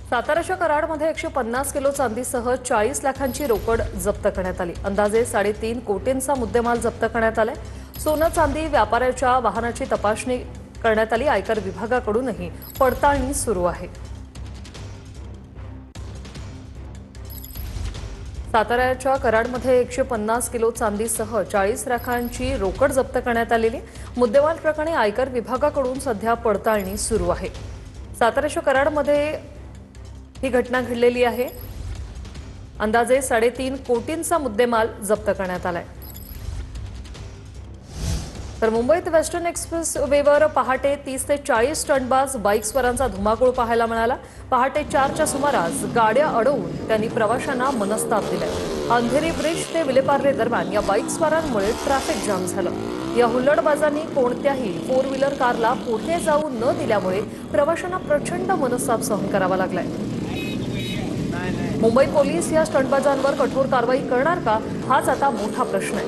साताराच्या कराडमध्ये 150 kilo चांदीसह 40 लाखांची रोकड जप्त करण्यात आली। अंदाजे 3.5 कोटींचा मुद्देमाल जप्त करण्यात आलाय। सोनं चांदी व्यापाऱ्याच्या वाहनाची तपासणी करण्यात आली। आयकर विभागाकडूनही पडताळणी सुरू आहे। साताऱ्याच्या कराडमध्ये 150 किलो चांदीसह 40 लाखांची रोकड जप्त करण्यात आलेली। मुद्देमाल प्रकरणी आयकर विभागाकडून सध्या पडताळणी सुरू आहे। साताऱ्याच्या कराडमध्ये ही घटना घडलेली आहे। अंदाजे 3.5 कोटींचा मुद्देमाल जप्त करण्यात आलाय। तर मुंबईत वेस्टर्न एक्सप्रेस वेवर पहाटे 30 ते 40 टनबाज बाईकस्वारांचा धुमाकूळ पाहायला मिळाला। पहाटे 4च्या सुमारास गाड्या अडवून त्यांनी प्रवाशांना मनस्ताप दिलाय। अंधेरी ब्रिज ते विलेपार्ले दरम्यान या बाईकस्वारांमुळे ट्रॅफिक जाम झालं। या हुल्लडबाजांनी कोणत्याही 4 व्हीलर कारला पुढे जाऊ न दिल्यामुळे प्रवाशांना प्रचंड मनस्ताप सहन करावा लागलाय। मुंबई पोलीस या स्टंटबाजांवर कठोर कारवाई करणार का, हाच आता मोठा प्रश्न आहे।